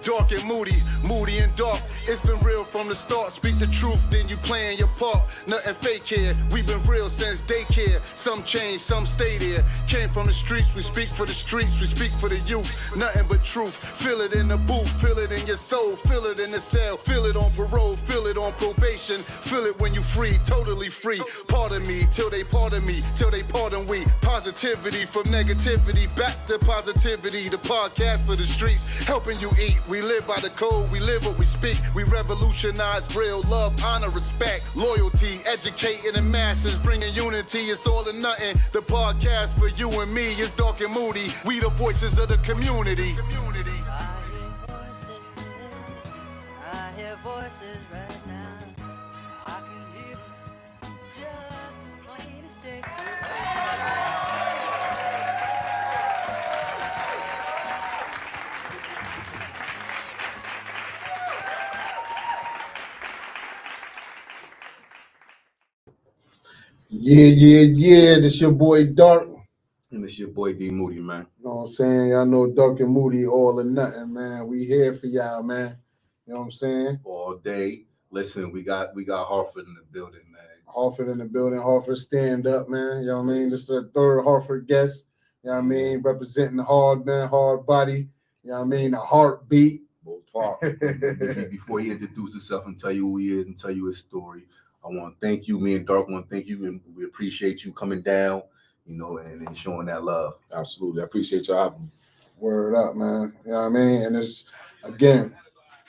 Darc and Moody, Moody and Darc. It's been real from the start. Speak the truth, then you playing your part. Nothing fake here. We've been real since daycare. Some change, some stay there. Came from the streets, we speak for the streets, we speak for the youth. Nothing but truth. Feel it in the booth, feel it in your soul, feel it in the cell, feel it on parole, feel it on probation, feel it when you free, totally free. Pardon me, till they pardon me, till they pardon we. Positivity from negativity, back to positivity. The podcast for the streets, helping you eat. We live by the code, we live what we speak. We revolutionize real love, honor, respect, loyalty, educating the masses, bringing unity. It's all or nothing. The podcast for you and me is Darc and Moody. We the voices of the community. I hear voices right now. I can hear them just as plain as day. Yeah. This your boy Darc. And it's your boy D Moody, man. You know what I'm saying? Y'all know Darc and Moody all or nothing, man. We here for y'all, man. You know what I'm saying? All day. Listen, we got Hartford in the building, man. Hartford in the building. Hartford stand up, man. You know what I mean? This is the third Hartford guest. You know what I mean? Representing the hard man, hard body. You know what I mean? The heartbeat. Both part. Before he introduce himself and tell you who he is and tell you his story, I want to thank you. Me and Darc want to thank you, and we appreciate you coming down, you know, and showing that love. Absolutely. I appreciate y'all having me. Word up, man. You know what I mean? And it's, again,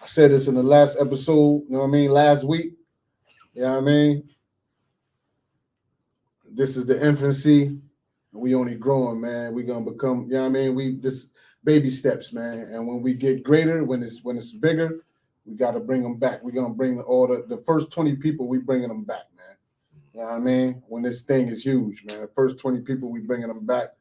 I said this in the last episode, you know what I mean, last week. You know what I mean? This is the infancy, and we only growing, man. We gonna become, you know what I mean? This baby steps, man. And when we get greater, when it's bigger, we gotta bring them back. We're gonna bring all the first 20 people, we bringing them back, man. You know what I mean? When this thing is huge, man. The first 20 people, we bringing them back,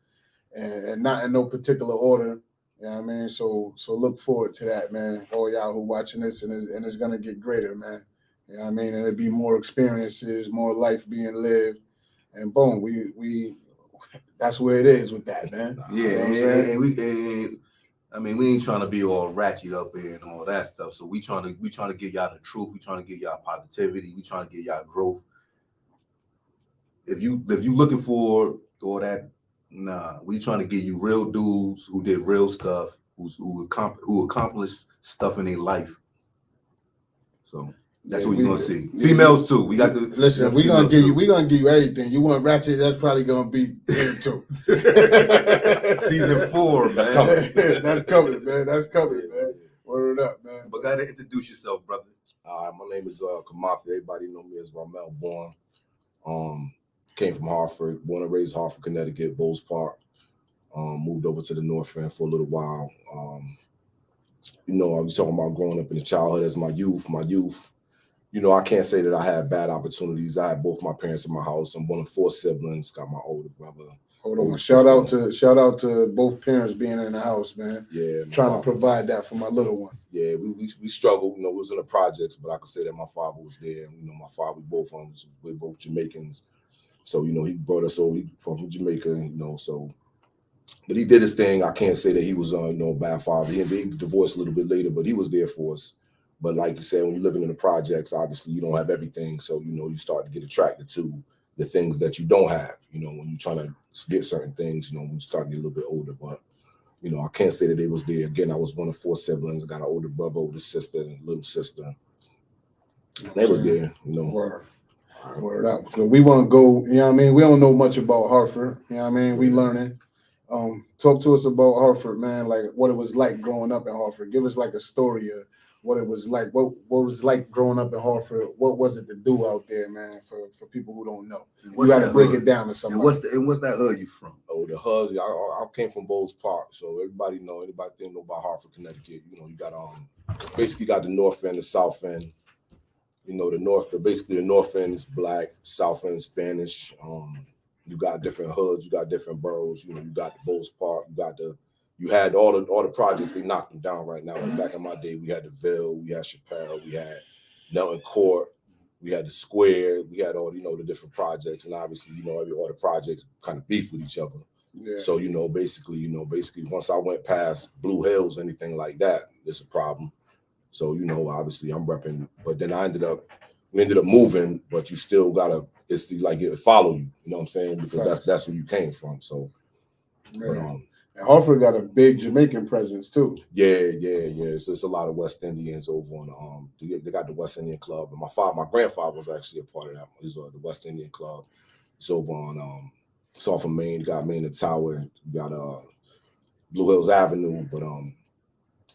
and not in no particular order. You know what I mean? So look forward to that, man. All y'all who watching this, and it's gonna get greater, man. You know what I mean? And it'll be more experiences, more life being lived, and boom, we that's where it is with that, man. Yeah, you know what I'm saying? We ain't trying to be all ratchet up here and all that stuff. So we trying to give y'all the truth. We trying to give y'all positivity. We trying to give y'all growth. If you looking for all that, nah, we trying to give you real dudes who did real stuff, who accomplished stuff in their life. So that's what you're gonna see. Females too. We got the listen. We're gonna give you everything. You want ratchet? That's probably gonna be here too. Season 4, man. That's coming. That's coming, man. That's coming, man. Word up, man. But gotta introduce yourself, brother. My name is Kimathi. Everybody know me as Ramel Born. Came from Hartford, born and raised Hartford, Connecticut, Bowles Park. Moved over to the North End for a little while. I was talking about growing up in the childhood as my youth. I can't say that I had bad opportunities. I had both my parents in my house. I'm one of 4 siblings. Got my older brother. Hold on. Shout out to both parents being in the house, man. Yeah, trying to provide that for my little one. Yeah, we struggled. We was in the projects, but I could say that my father was there. My father, we're both Jamaicans. So he brought us over from Jamaica. But he did his thing. I can't say that he was a bad father. He divorced a little bit later, but he was there for us. But like you said, when you're living in the projects, obviously you don't have everything. So, you start to get attracted to the things that you don't have, when you're trying to get certain things, when you start to get a little bit older. But, I can't say that they was there. Again, I was one of 4 siblings. I got an older brother, older sister, and little sister. They was there, Word up. So we want to go, we don't know much about Hartford. We learning. Talk to us about Hartford, man, like what it was like growing up in Hartford. Give us like a story of what it was like. What was like growing up in Hartford? What was it to do out there, man, for people who don't know? You got to break it down to somebody. And what's that hood you from? Oh, the hood. I came from Bowles Park, so anybody know about Hartford, Connecticut. You got basically got the North End, the South End. The North End is Black, South End is Spanish. You got different hoods, you got different boroughs. You got the Bowles Park, you had all the projects. They knocked them down right now. Back in my day, we had the Ville, we had Chappelle, we had Nelton Court, we had the Square, we had all the different projects, and obviously all the projects kind of beef with each other. Yeah. So, basically, once I went past Blue Hills, anything like that, it's a problem. So, obviously I'm repping, but then we ended up moving, but you still gotta, it follow you, you know what I'm saying? Because that's where you came from. So, but, and Hartford got a big Jamaican presence too. Yeah. So it's a lot of West Indians over on they got the West Indian Club, and my grandfather was actually a part of that. He's the West Indian Club. It's over on it's off of Main, got Main and Tower, got Blue Hills Avenue, but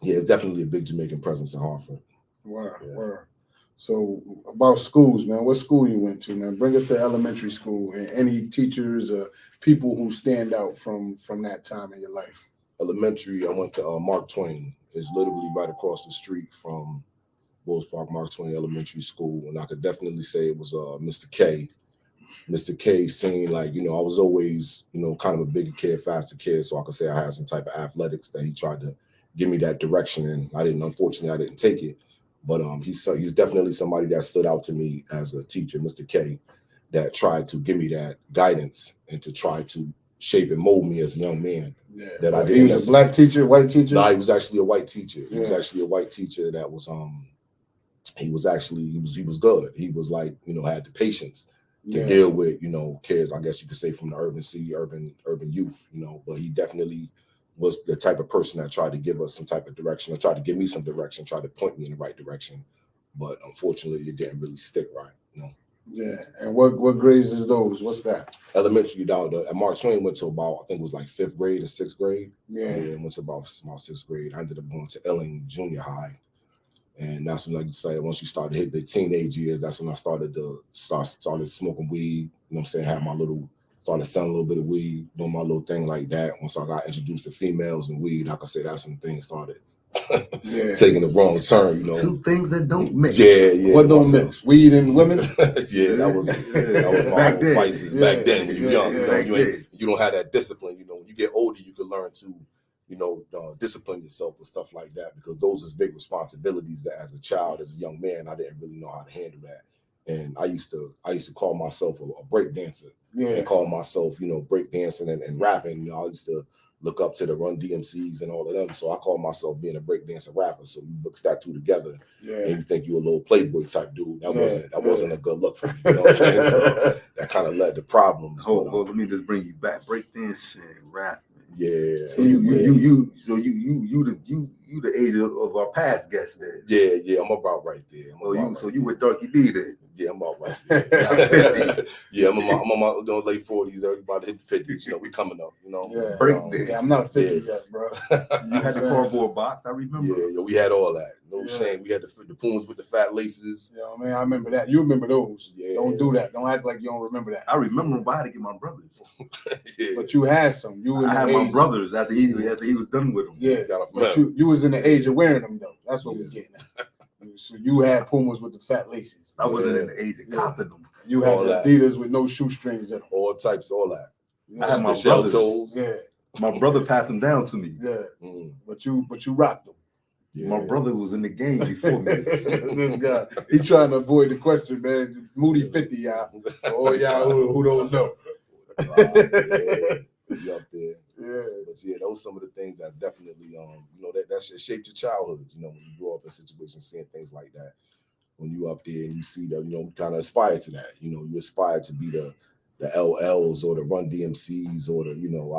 yeah, it's definitely a big Jamaican presence in Hartford. Word. So about schools, man. What school you went to, man? Bring us to elementary school and any teachers or people who stand out from that time in your life. Elementary, I went to Mark Twain. It's literally right across the street from Bulls Park Mark Twain Elementary School, and I could definitely say it was Mr. K. Mr. K seen I was always kind of a bigger kid, faster kid, so I could say I had some type of athletics that he tried to give me that direction, and unfortunately I didn't take it. But he's definitely somebody that stood out to me as a teacher, Mr. K, that tried to give me that guidance and to try to shape and mold me as a young man. Yeah, that I did. He was a black teacher, white teacher? No, he was actually a white teacher. He was actually a white teacher that was he was good. He was had the patience to deal with kids, I guess you could say, from the urban city, urban youth, but he definitely was the type of person that tried to give us some type of direction, or tried to give me some direction, tried to point me in the right direction. But unfortunately, it didn't really stick right, Yeah, and what grades is those? What's that? Elementary down at Mark Twain went to about, I think it was like 5th grade or 6th grade. Yeah, went to about 6th grade. I ended up going to Elling Junior High, and that's when, like you say, once you start to hit the teenage years, that's when I started smoking weed. You know what I'm saying? Started selling a little bit of weed, doing my little thing like that. Once I got introduced to females and weed, I could say that's when things started taking the wrong turn. Two things that don't mix. Yeah. What don't mix? Weed and women? Yeah, that was my back old then. vices back then when you're young. Yeah. You don't have that discipline. When you get older, you can learn to discipline yourself and stuff like that, because those is big responsibilities that as a child, as a young man, I didn't really know how to handle that. And I used to call myself a break dancer. And call myself, break dancing and rapping. I used to look up to the Run DMCs and all of them. So I call myself being a break dancer rapper. So you mix that two together, and you think you're a little Playboy type dude. That wasn't a good look for me. You know what I'm saying? So that kind of led to problems. Well, let me just bring you back. Break dance and rap. Yeah. So you the age of our past guests then. Yeah, I'm about right there. You with Darcy B then? Yeah, I'm about right there. Yeah, I'm on my late 40s, everybody hit 50s. We coming up, Yeah, I'm not 50 yet, bro. You had the cardboard box, I remember. Yeah, we had all that. No shame. We had the Pumas with the fat laces. Yeah, man, I remember that. You remember those. Yeah. Don't do that. Don't act like you don't remember that. I remember them, but I had to get my brothers. But you had some. I had my brothers after he was done with them. Yeah, but you was in the age of wearing them, though. That's what we're getting at. So you had Pumas with the fat laces. I wasn't in the age of copping them. You had the Adidas with no shoestrings in them. All types, all that. I had my brothers. Toes. Yeah. My brother passed them down to me. Yeah. But you rocked them. Yeah. My brother was in the game before me. This guy, he trying to avoid the question, man. Moody 50, y'all. Oh, y'all who don't know. You up there. Yeah. But yeah, those some of the things that definitely that shit shaped your childhood, when you grow up in situations seeing things like that. When you up there and you see that, you kind of aspire to that. You aspire to be the LLs or the Run DMCs or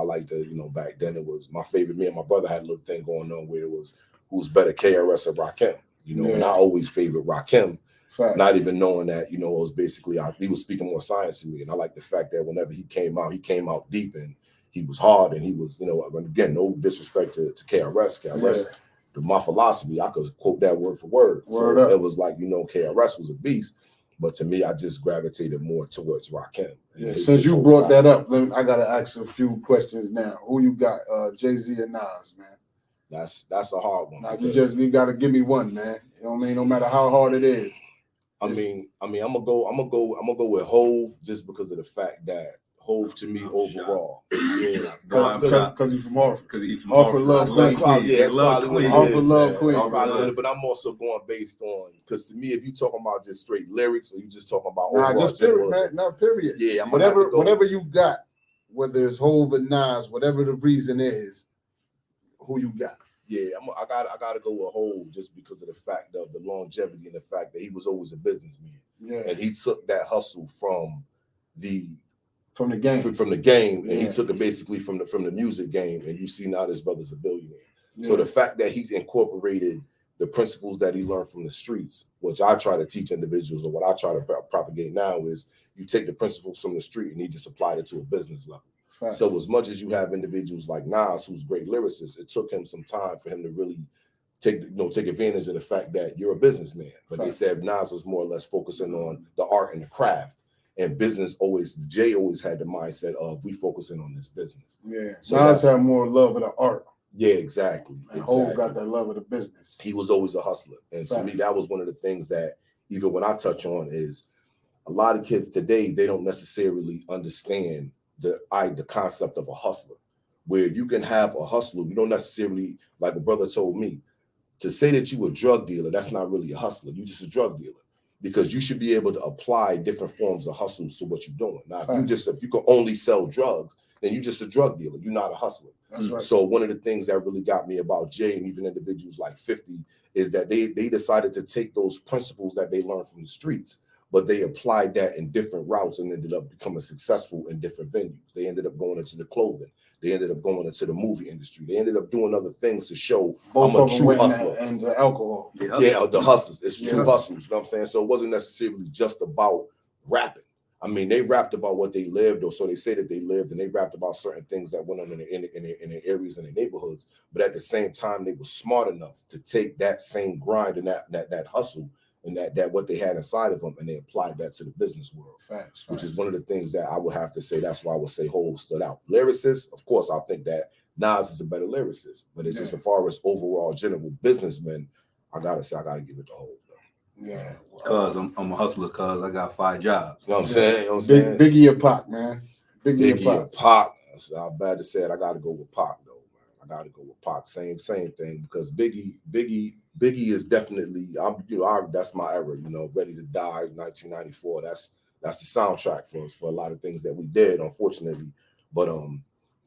I like the, back then it was my favorite. Me and my brother had a little thing going on where it was who's better, KRS or Rakim, and I always favored Rakim. Fact. Not even knowing that, it was basically, he was speaking more science to me. And I like the fact that whenever he came out deep and he was hard and he was, again, no disrespect to KRS. My philosophy, I could quote that word for word. It was like, KRS was a beast. But to me, I just gravitated more towards Rakim. Yeah, since you brought that up, I got to ask a few questions now. Who you got, Jay-Z or Nas, man? That's a hard one. Now, you got to give me one, man. You know what I mean? No matter how hard it is. I'm gonna go with Hove just because of the fact that Hove to me overall. Yeah. Because he's from Hartford. Because he's from Hartford. Love Queen. Hartford love Queen. But I'm also going based on, because to me, if you talking about just straight lyrics or you just talking about overall, just period, man. No, period. Yeah, whatever you got whether it's Hov or Nas, whatever the reason is, who you got? Yeah, I got to go with Hov just because of the fact of the longevity and the fact that he was always a businessman. Yeah, And he took that hustle from the game. From the game, and Yeah. he took it basically from the music game. And you see now this brother's a billionaire. Yeah. So the fact that he's incorporated the principles that he learned from the streets, which I try to teach individuals, or what I try to propagate now, is you take the principles from the street and he just applied it to a business level. Facts. So as much as you have individuals like Nas, who's a great lyricist, it took him some time for him to really take advantage of the fact that you're a businessman. But Facts. they said Nas was more or less focusing on the art and the craft. And business Jay always had the mindset of we focusing on this business. Yeah. So Nas had more love of the art. Yeah, exactly. And Hov got that love of the business. He was always a hustler. And to me, that was one of the things that even when I touch on is a lot of kids today, they don't necessarily understand the concept of a hustler, where you can have a hustler. You don't necessarily, like a brother told me, to say that you a drug dealer, that's not really a hustler. You're just a drug dealer. Because you should be able to apply different forms of hustles to what you're doing. Now, if you can only sell drugs, then you're just a drug dealer. You're not a hustler. That's right. So one of the things that really got me about Jay and even individuals like 50 is that they decided to take those principles that they learned from the streets, but they applied that in different routes and ended up becoming successful in different venues. They ended up going into the clothing. They ended up going into the movie industry. They ended up doing other things to show Both I'm a true hustler. And the alcohol. Yeah, the hustlers. It's true hustles. You know what I'm saying? So it wasn't necessarily just about rapping. I mean, they rapped about what they lived, or so they say that they lived, and they rapped about certain things that went on in the areas and the neighborhoods. But at the same time, they were smart enough to take that same grind and that hustle and that what they had inside of them, and they applied that to the business world. Facts. Which is one of the things that I would have to say. That's why I would say Hov stood out. Lyricist, of course, I think that Nas is a better lyricist, but it's just as far as overall general businessman, I gotta give it to Hov. Yeah, cause I'm a hustler. Cause I got 5 jobs. You know what I'm saying? You know what I'm saying? Biggie or Pac, man. Biggie or Pac. I'm bad to say it. I gotta go with Pac though, man. I gotta go with Pac. Same thing, because Biggie is definitely that's my era. You know, Ready to Die, 1994. That's the soundtrack for a lot of things that we did, unfortunately. But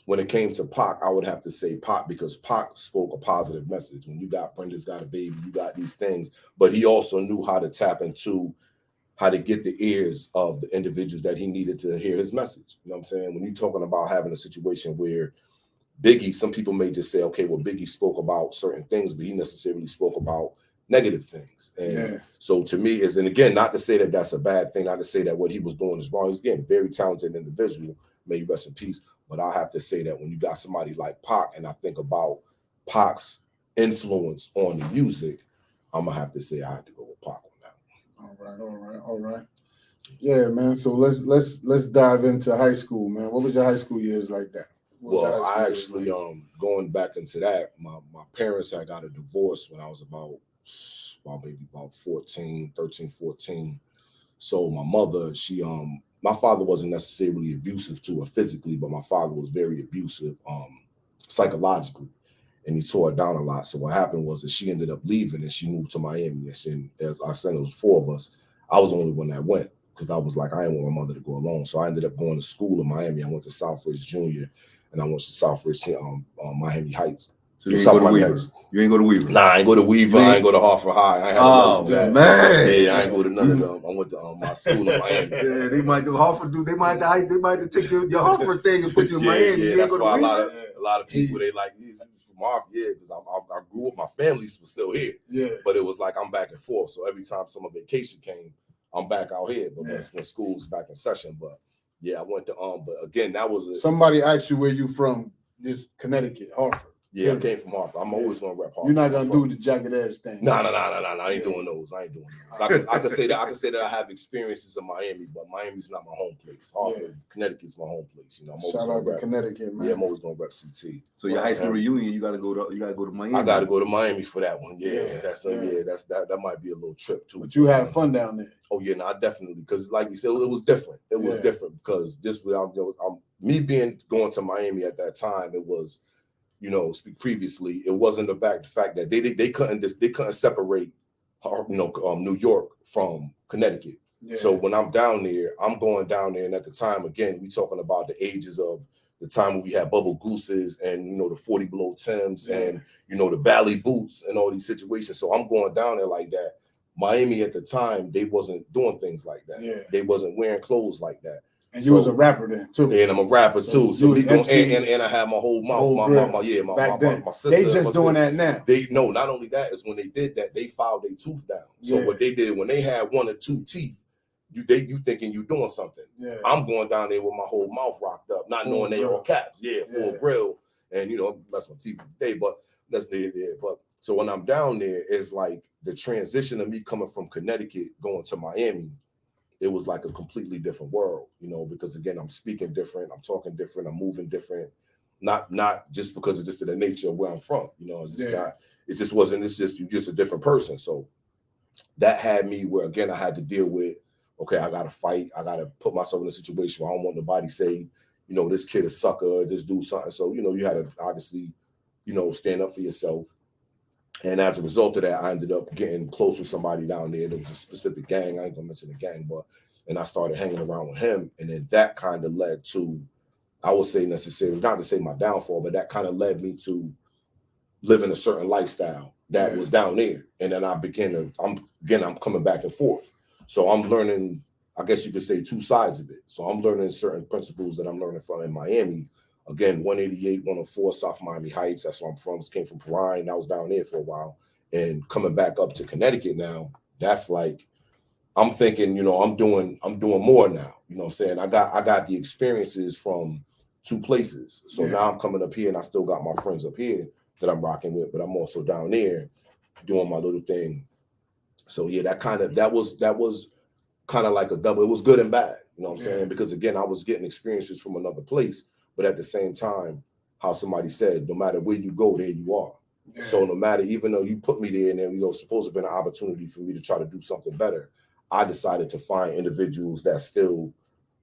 when it came to Pac, I would have to say Pac, because Pac spoke a positive message. When you got Brenda's Got a Baby, you got these things, but he also knew how to tap into how to get the ears of the individuals that he needed to hear his message. You know what I'm saying? When you're talking about having a situation where Biggie, some people may just say, okay, well, Biggie spoke about certain things, but he necessarily spoke about negative things. And so to me and again, not to say that that's a bad thing, not to say that what he was doing is wrong. He's, again, very talented individual, may he rest in peace. But I have to say that when you got somebody like Pac, and I think about Pac's influence on the music, I'm gonna have to say I had to go with Pac on that. All right. Yeah, man. So let's dive into high school, man. What was your high school years like that? Well, I actually going back into that, my parents had got a divorce when I was about 13, 14. So my mother, my father wasn't necessarily abusive to her physically, but my father was very abusive psychologically, and he tore her down a lot. So what happened was that she ended up leaving and she moved to Miami. And as I said, it was 4 of us. I was the only one that went, because I was like, I didn't want my mother to go alone. So I ended up going to school in Miami. I went to Southridge Junior, and I went to Southridge Miami Heights. So you ain't go to Weaver? You ain't go to Weaver? Nah, I ain't go to Weaver. I ain't go to Hartford High. I ain't man. Yeah, I ain't go to none of them. I went to my school in Miami. Yeah, they might do Hartford. They might take your Hartford thing and put you in Miami. Yeah, that's why a lot of people, they like, he's from Hartford. Yeah, because I grew up, my family was still here. Yeah. But it was like I'm back and forth. So every time summer vacation came, I'm back out here. But when school's back in session. But yeah, I went to but again, that was somebody asked you where you from. This Connecticut, Hartford. Yeah, I came from Hartford. I'm always gonna rep Hartford. You're not gonna do the jagged edge thing. No. I ain't doing those. I could say that I have experiences in Miami, but Miami's not my home place. Hartford, Connecticut's my home place. You know, shout out to Connecticut, man. Yeah, I'm always gonna rep CT. So your high school reunion, you gotta go to Miami. I gotta go to Miami for that one. That might be a little trip too. But you had fun down there. Oh yeah, no, definitely, because like you said, it was different. It was different because just without me going to Miami at that time, it was. Speak previously, it wasn't the fact that they couldn't separate, New York from Connecticut. Yeah. So when I'm down there, I'm going down there, and at the time, again, we talking about the ages of the time when we had Bubble Gooses and, you know, the 40 below Timbs and, you know, the Bally boots and all these situations. So I'm going down there like that. Miami at the time, they wasn't doing things like that. Yeah. They wasn't wearing clothes like that. And you was a rapper then too. And I'm a rapper too. So me going, and I had my whole mouth, my sister. They just doing that now. They no, not only that, is when they did that, they filed their tooth down. So what they did when they had 1 or 2 teeth, you thinking you doing something. Yeah. I'm going down there with my whole mouth rocked up, not knowing they all caps. Full grill. And you know, that's my teeth today, but that's there. But so when I'm down there, it's like the transition of me coming from Connecticut going to Miami. It was like a completely different world, you know, because again, I'm speaking different, I'm talking different, I'm moving different, not just because it's just the nature of where I'm from, you know, it's just not, it just wasn't, it's just, you're just a different person. So that had me where, again, I had to deal with, okay, I got to fight, I got to put myself in a situation where I don't want nobody say, you know, this kid is sucker, this dude something. So, you know, you had to obviously, you know, stand up for yourself. And as a result of that, I ended up getting close with somebody down there. There was a specific gang. I ain't gonna mention the gang, and I started hanging around with him. And then that kind of led to, I would say necessarily, not to say my downfall, but that kind of led me to living a certain lifestyle that was down there. And then I began to, I'm coming back and forth. So I'm learning, I guess you could say 2 sides of it. So I'm learning certain principles that I'm learning from in Miami. Again, 188, 104, South Miami Heights. That's where I'm from. Just came from Perrine. I was down there for a while. And coming back up to Connecticut now, that's like, I'm thinking, you know, I'm doing more now. You know what I'm saying? I got the experiences from 2 places. So now I'm coming up here and I still got my friends up here that I'm rocking with, but I'm also down there doing my little thing. So yeah, that was kind of like a double. It was good and bad. You know what I'm saying? Because again, I was getting experiences from another place. But at the same time, how somebody said, no matter where you go, there you are. Yeah. So no matter, even though you put me there and then, you know, supposed to have been an opportunity for me to try to do something better, I decided to find individuals that still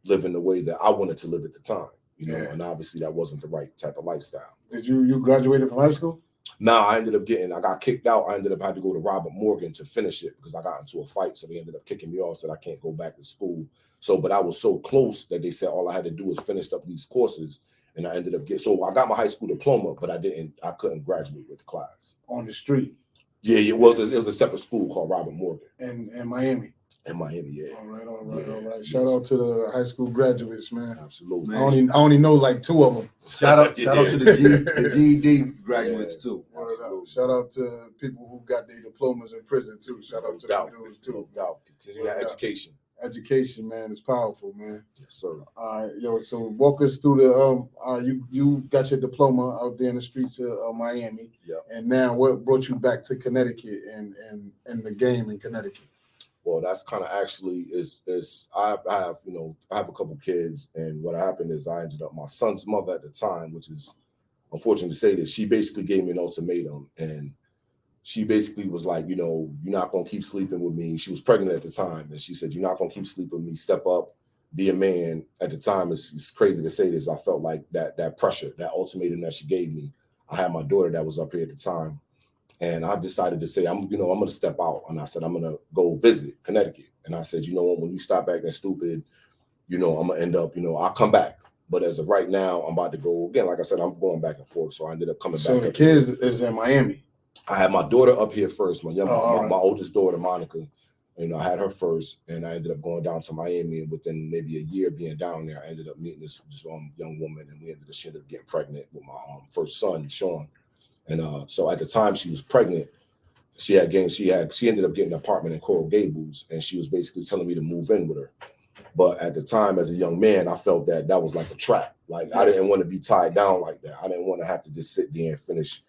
live in the way that I wanted to live at the time. You know, and obviously that wasn't the right type of lifestyle. Did you graduated from high school? No, I got kicked out. I ended up having to go to Robert Morgan to finish it because I got into a fight. So they ended up kicking me off, said I can't go back to school. So, but I was so close that they said all I had to do was finish up these courses. And I ended up so I got my high school diploma, but I couldn't graduate with the class. On the street? Yeah, it was a separate school called Robert Morgan. In Miami? In Miami, yeah. All right. Shout out to the high school graduates, man. Absolutely. I only know like 2 of them. Shout out to the GED graduates too. Shout out to people who got their diplomas in prison too. Shout out to them dudes too. Continue that education. Education, man, is powerful, man. Yes, sir. All right, yo. So walk us through the you got your diploma out there in the streets of Miami. Yeah. And now, what brought you back to Connecticut and the game in Connecticut? Well, that's kind of actually I have a couple kids, and what happened is I ended up, my son's mother at the time, which is unfortunate to say this, she basically gave me an ultimatum, and she basically was like, you know, you're not going to keep sleeping with me. She was pregnant at the time. And she said, you're not going to keep sleeping with me. Step up, be a man. At the time, it's crazy to say this. I felt like that pressure, that ultimatum that she gave me. I had my daughter that was up here at the time. And I decided to say, I'm going to step out. And I said, I'm going to go visit Connecticut. And I said, you know what, when you stop acting stupid, you know, I'm going to end up, you know, I'll come back. But as of right now, I'm about to go again. Like I said, I'm going back and forth. So I ended up coming back. So the kids is in Miami. I had my daughter up here first, my oldest daughter, Monica. You know, I had her first, and I ended up going down to Miami. And within maybe a year being down there, I ended up meeting this young woman, and she ended up getting pregnant with my first son, Sean. And so at the time she was pregnant, she ended up getting an apartment in Coral Gables, and she was basically telling me to move in with her. But at the time, as a young man, I felt that was like a trap. Like I didn't want to be tied down like that. I didn't want to have to just sit there and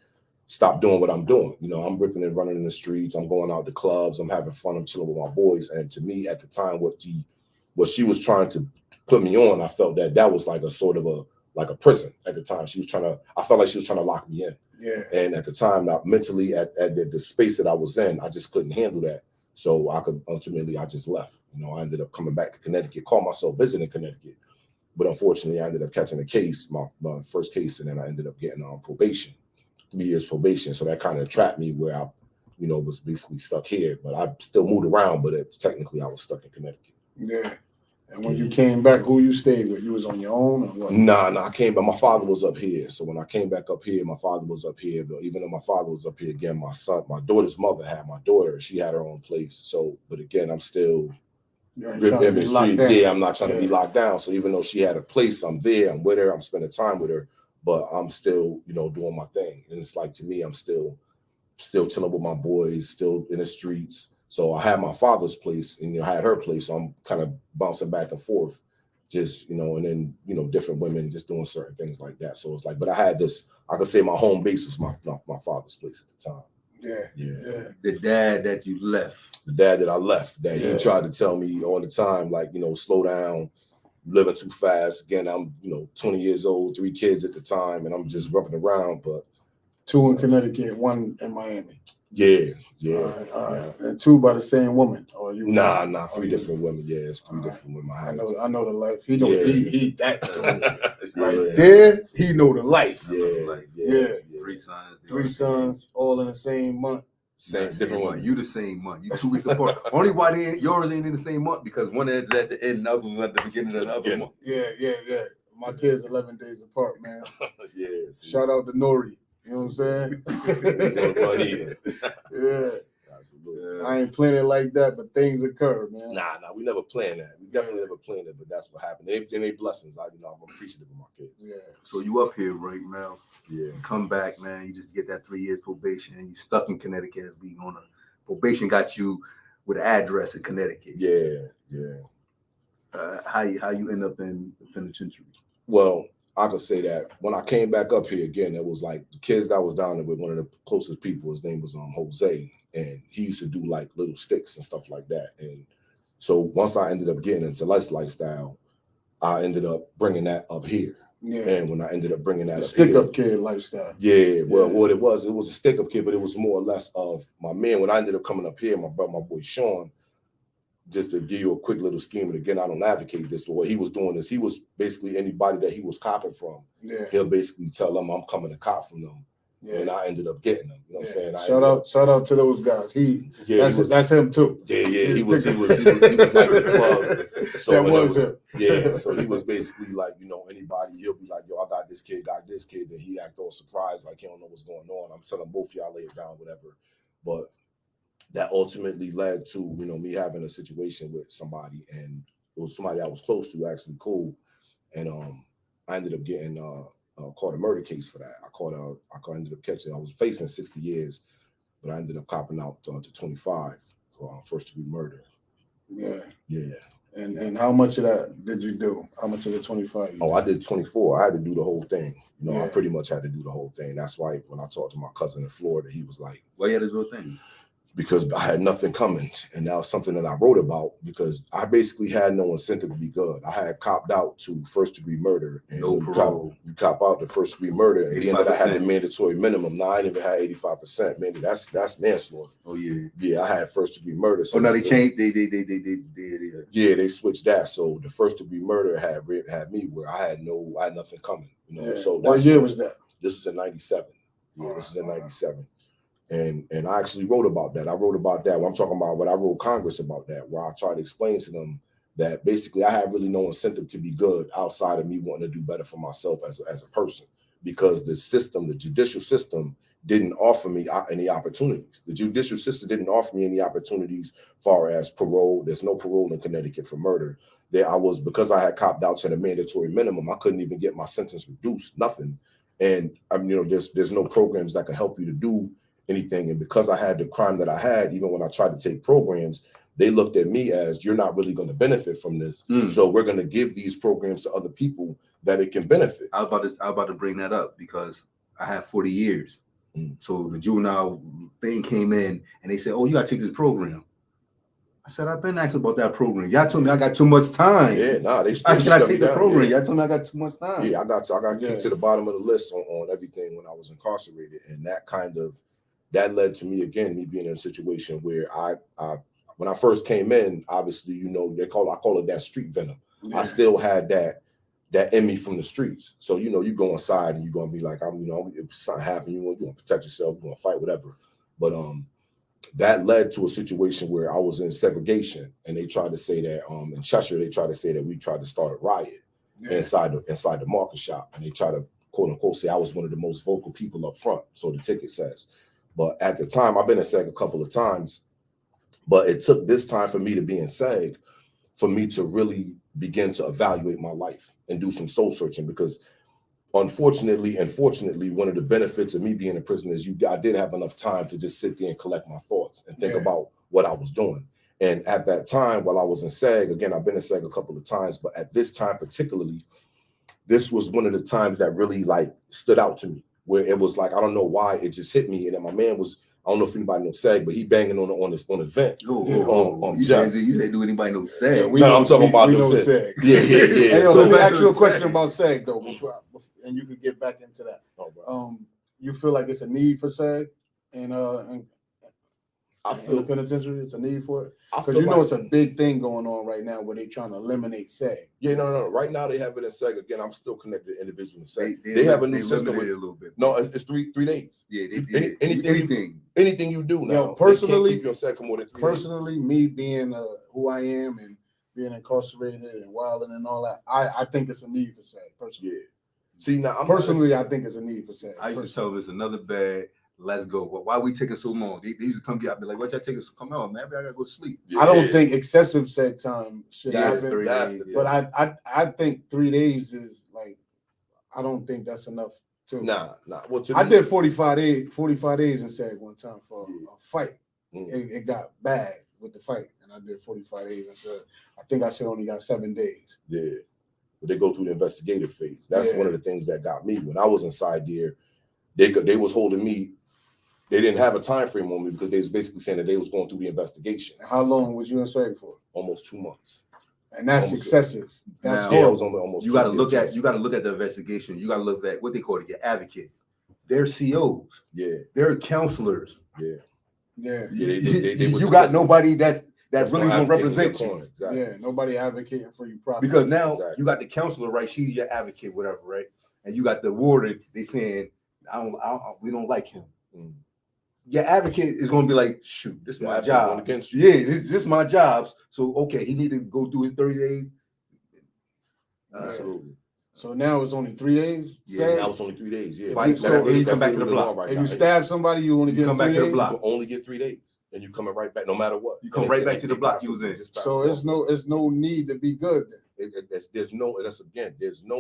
stop doing what I'm doing. You know, I'm ripping and running in the streets. I'm going out to clubs. I'm having fun. I'm chilling with my boys. And to me, at the time, what she was trying to put me on, I felt that was like a sort of a prison at the time. I felt like she was trying to lock me in. Yeah. And at the time, mentally at the space that I was in, I just couldn't handle that. So I just left. You know, I ended up coming back to Connecticut, called myself visiting Connecticut. But unfortunately, I ended up catching a case, my first case, and then I ended up getting on probation. 3 years probation. So that kind of trapped me where I, you know, was basically stuck here, but I still moved around, but technically I was stuck in Connecticut. Yeah. And when you came back, who you stayed with? You was on your own or what? Nah, I came back. My father was up here. So when I came back up here, my father was up here. But even though my father was up here again, my daughter's mother had my daughter. She had her own place. So, but again, I'm still in the street. Yeah, I'm not trying to be locked down. So even though she had a place, I'm there. I'm with her. I'm spending time with her. But I'm still, doing my thing. And it's like, to me, I'm still chilling with my boys, still in the streets. So I had my father's place and I had her place. So I'm kind of bouncing back and forth, just, and then, different women just doing certain things like that. So it's like, but I had this, I could say my home base was my father's place at the time. Yeah. The dad that you left. The dad that I left, that he tried to tell me all the time, like, slow down, living too fast. Again, I'm, 20 years old, 3 kids at the time, and I'm just rubbing around, but 2 in Connecticut, 1 in Miami. Yeah. All right. And 2 by the same woman. Or you? Nah, 3 different women. Yeah, it's 3 different women. I know the life. He know he that right there. He know the life. Yeah. 3 sons. 3 sons, all in the same month. Same different one. You the same month. You 2 weeks apart. Only why yours ain't in the same month because one is at the end, and the other one's at the beginning of the other month. Yeah. My kids 11 days apart, man. See. Shout out to Nori. You know what I'm saying? Yeah. Absolutely. I ain't planning like that, but things occur, man. Nah, we never planned that. We definitely never planned it, but that's what happened. They blessings. I'm appreciative of my kids. Yeah. So you up here right now. Yeah. Come back, man. You just get that 3 years probation and you stuck in Connecticut as being on a probation, got you with an address in Connecticut. Yeah. How you end up in the penitentiary? Well, I could say that when I came back up here again, it was like the kids that was down there with one of the closest people. His name was Jose, and he used to do like little sticks and stuff like that. And so once I ended up getting into lifestyle, I ended up bringing that up here. Yeah. And when I ended up bringing that stick-up kid lifestyle. Yeah. Well, what it was a stick-up kid, but it was more or less of my man. When I ended up coming up here, my boy Sean, just to give you a quick little scheme, and again, I don't advocate this, but what he was doing is he was basically anybody that he was copping from. Yeah. He'll basically tell them I'm coming to cop from them. Yeah. And I ended up getting them. You know what I'm saying? Shout out to those guys. That's him too. Yeah. He was like the plug. So that was him. Yeah. So he was basically like, anybody, he'll be like, yo, I got this kid. Then he act all surprised, like he don't know what's going on. I'm telling both y'all lay it down, whatever. But that ultimately led to, me having a situation with somebody, and it was somebody I was close to, actually cool. And I ended up getting caught a murder case for that. I ended up catching. I was facing 60 years, but I ended up copping out to 25 for first-degree murder. Yeah. And how much of that did you do? How much of the 25? I did 24. I had to do the whole thing. I pretty much had to do the whole thing. That's why when I talked to my cousin in Florida, he was like, "Why you had to do the thing?" Because I had nothing coming, and that was something that I wrote about, because I basically had no incentive to be good. I had copped out to first-degree murder, and no parole. You cop out to first-degree murder, and being that I had the mandatory minimum, now I ain't even had 85%. Man, that's manslaughter. Oh yeah. Yeah, I had first-degree murder. So now they changed. They switched that. So the first-degree murder had me where I had nothing coming. So what year was that? This was in '97. Yeah, this is in '97. And I actually wrote about that. Well, I'm talking about what I wrote Congress about that, where I tried to explain to them that basically I had really no incentive to be good outside of me wanting to do better for myself as a person, because the judicial system didn't offer me any opportunities. The judicial system didn't offer me any opportunities far as parole. There's no parole in Connecticut for murder. Because I had copped out to the mandatory minimum, I couldn't even get my sentence reduced, nothing. And there's no programs that can help you to do anything. And because I had the crime that I had, even when I tried to take programs, they looked at me as, you're not really going to benefit from this. So we're going to give these programs to other people that it can benefit. I was about to bring that up, because I had 40 years. So the juvenile thing came in and they said, "Oh, you got to take this program." I said, "I've been asking about that program. Y'all told me I got too much time." Yeah, I cannot take the program. Y'all told me I got too much time. Yeah, I got kicked to the bottom of the list on everything when I was incarcerated. And that led to me being in a situation where I when I first came in, obviously, I call it that street venom. Yeah. I still had that in me from the streets. So, you go inside and you're going to be like, if something happens, you want to protect yourself, you want to fight, whatever. But that led to a situation where I was in segregation, and they tried to say that in Cheshire, they tried to say that we tried to start a riot inside the market shop, and they tried to quote unquote say I was one of the most vocal people up front, so the ticket says. But at the time, I've been in SEG a couple of times, but it took this time for me to be in SEG for me to really begin to evaluate my life and do some soul searching, because unfortunately and fortunately, one of the benefits of me being in prison is I did have enough time to just sit there and collect my thoughts and think about what I was doing. And at that time, while I was in SEG, again, I've been in SEG a couple of times, but at this time particularly, this was one of the times that really like stood out to me, where it was like, I don't know why it just hit me. And then my man was, I don't know if anybody knows SEG, but he banging on the vent. You said do anybody know SEG? I'm talking about SEG. Yeah. Hey, yo, let me ask you a question about SEG though, before, and you could get back into that. You feel like it's a need for SEG, and I feel in the penitentiary, it's a need for it, because you know it's a big thing going on right now where they're trying to eliminate SEG. Yeah, no. Right now they have it in SEG. Again, I'm still connected to individuals in SEG. They have a new system with it a little bit. No, it's 3 days. Yeah, anything you do now. Yo, personally, keep you on SEG for more than 3 days. Personally, me being who I am and being incarcerated and wilding and all that, I think it's a need for SEG. Personally, See, now I think it's a need for SEG. I used to tell them it's another bad. Let's go. But why we taking so long? They used to come get. I'd be like, "What y'all taking? Come on, man. I gotta go to sleep." I don't think excessive SEG time should happen. But I think 3 days is like, I don't think that's enough. Nah. Well, I did 45 days in SEG one time for a fight. It got bad with the fight, and I did 45 days. I think I should only got 7 days. Yeah, but they go through the investigative phase. That's one of the things that got me when I was inside there. They was holding me. They didn't have a time frame on me because they was basically saying that they was going through the investigation. How long was you in SEG for? Almost 2 months. And that's excessive. That's it was almost. You got to look at the investigation. You got to look at what they call it, your advocate. They're COs. Yeah. They're counselors. Yeah. You got nobody that's really gonna represent you. Exactly. Yeah. Nobody advocating for you properly. Because now you got the counselor, right? She's your advocate, whatever, right? And you got the warden. They saying, we don't like him. Your advocate is going to be like, shoot, this is my job. Against you. Yeah, this is my job. So, okay, he need to go through his 30 days. Absolutely. So now it's only 3 days? Yeah, now it's only 3 days. Yeah. So you come back to the block. Right, and you stab somebody, you only get 3 days? Back to the block. You only get 3 days. And you coming right back, no matter what. You come right back to the block you was in. So it's no need to be good then. There's no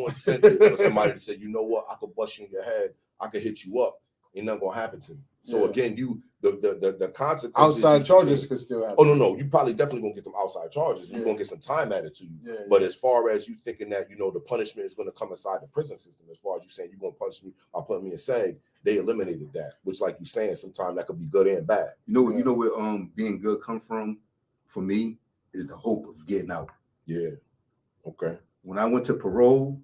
incentive for somebody to say, you know what, I could bust you in your head, I could hit you up. Ain't nothing gonna happen to me. So again, the consequences. Outside charges could still happen. Oh no, you probably definitely gonna get some outside charges. You're gonna get some time added to you. But as far as you thinking that the punishment is gonna come inside the prison system, as far as you saying you're gonna punish me by putting me in SEG, they eliminated that. Which, like you saying, sometimes that could be good and bad. You know where being good come from? For me, is the hope of getting out. Yeah. Okay. When I went to parole,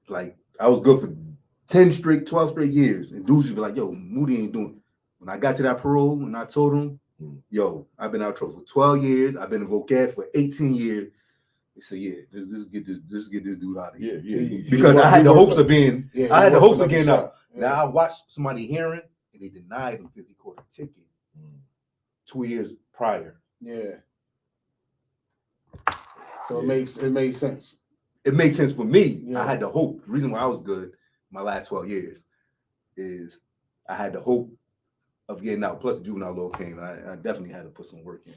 like I was good for 12 straight years. And dudes would be like, yo, Moody ain't doing it. When I got to that parole, and I told him, yo, I've been out of trouble for 12 years. I've been in vocab for 18 years. They said, yeah, let's get this dude out of here. Yeah. Because I had the hopes of getting out. Now I watched somebody hearing, and they denied him because he caught a ticket 2 years prior. Yeah. So it made sense. It makes sense for me. Yeah. I had the hope. The reason why I was good my last 12 years is I had the hope of getting out. Plus the juvenile law came, and I definitely had to put some work in.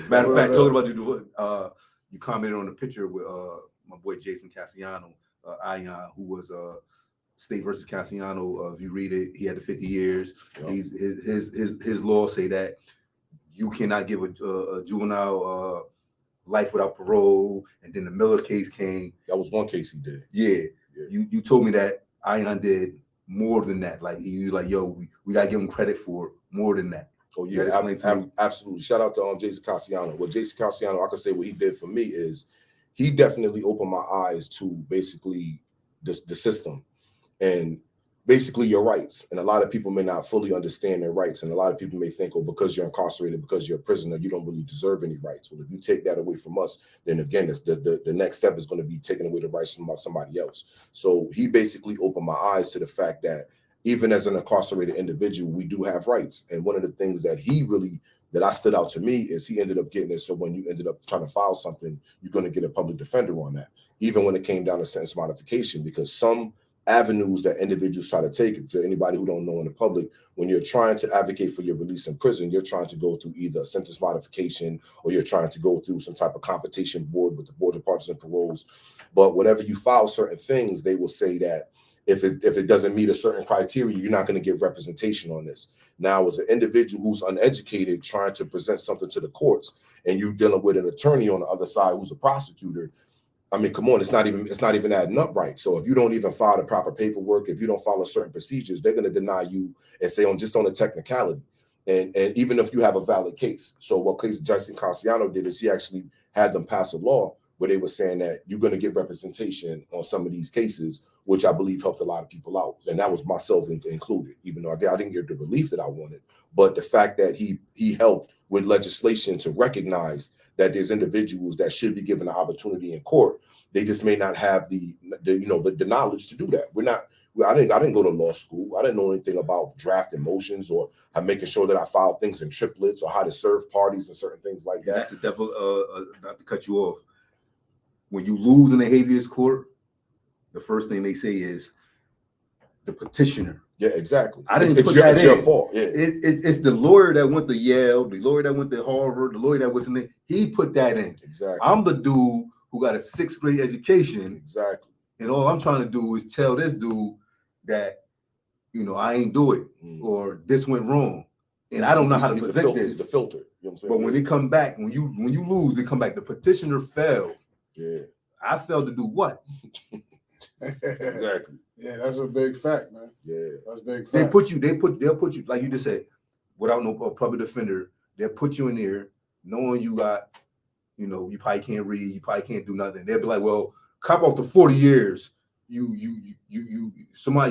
Matter of fact, talking about you commented on the picture with my boy Jason Cassiano, Ion, who was State versus Cassiano. If you read it, he had the 50 years. His laws say that you cannot give a juvenile life without parole. And then the Miller case came. That was one case he did. Yeah. You told me that Ion did more than that. Like he was like, yo, we gotta give him credit for more than that. Oh yeah, absolutely. Shout out to Jason Cassiano. Well, Jason Cassiano, I can say what he did for me is he definitely opened my eyes to basically the system. And basically your rights. And a lot of people may not fully understand their rights. And a lot of people may think, oh, because you're incarcerated, because you're a prisoner, you don't really deserve any rights. Well, if you take that away from us, then again, the next step is going to be taking away the rights from somebody else. So he basically opened my eyes to the fact that even as an incarcerated individual, we do have rights. And one of the things that I stood out to me is he ended up getting it. So when you ended up trying to file something, you're going to get a public defender on that, even when it came down to sentence modification, because some avenues that individuals try to take, for anybody who don't know in the public, when you're trying to advocate for your release in prison, you're trying to go through either a sentence modification or you're trying to go through some type of competition board with the Board of Pardons and Paroles. But whenever you file certain things, they will say that if it doesn't meet a certain criteria, you're not going to get representation on this. Now, as an individual who's uneducated trying to present something to the courts, and you're dealing with an attorney on the other side who's a prosecutor, I mean, come on, it's not even adding up right. So if you don't even file the proper paperwork, if you don't follow certain procedures, they're going to deny you and say on a technicality. And even if you have a valid case. So what case Justin Cassiano did is he actually had them pass a law where they were saying that you're going to get representation on some of these cases, which I believe helped a lot of people out. And that was myself included, even though I didn't get the relief that I wanted. But the fact that he helped with legislation to recognize that there's individuals that should be given an opportunity in court. They just may not have the knowledge to do that. I didn't go to law school. I didn't know anything about drafting motions or making sure that I filed things in triplets or how to serve parties and certain things like that. That's the devil. Not to cut you off. When you lose in the habeas court, the first thing they say is the petitioner. Yeah, exactly. I didn't put that in. It's your fault. Yeah. It's the lawyer that went to Yale, the lawyer that went to Harvard, the lawyer that was in there. He put that in. Exactly. I'm the dude who got a 6th grade education. Exactly. And all I'm trying to do is tell this dude that, I ain't do it or this went wrong. And I don't know how to present this. It's the filter. You know what I'm saying? But when they come back, when you lose, they come back. The petitioner failed. Yeah. I failed to do what? Exactly. Yeah, that's a big fact, man. Yeah, that's a big fact. They'll put you, like you just said, without no public defender, they'll put you in there knowing you got, you probably can't read, you probably can't do nothing. They'll be like, well, cop off to 40 years. You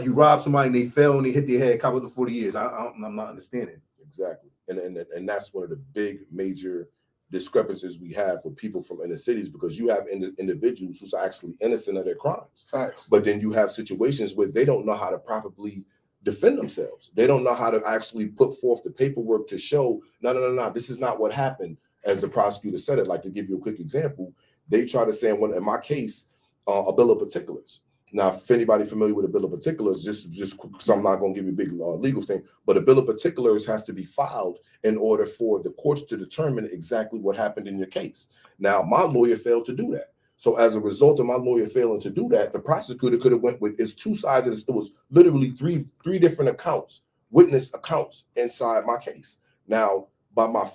rob somebody and they fell and they hit their head, cop off to 40 years. I'm not understanding. Exactly. And that's one of the big major discrepancies we have with people from inner cities, because you have individuals who's actually innocent of their crimes. Facts. But then you have situations where they don't know how to properly defend themselves. They don't know how to actually put forth the paperwork to show, no, this is not what happened, as the prosecutor said it. Like, to give you a quick example, they try to say in my case, a bill of particulars. Now, if anybody familiar with a bill of particulars, just so I'm not going to give you a big legal thing, but a bill of particulars has to be filed in order for the courts to determine exactly what happened in your case. Now, my lawyer failed to do that. So as a result of my lawyer failing to do that, the prosecutor could have went with its two sides. It was literally three different accounts, witness accounts inside my case. Now, by my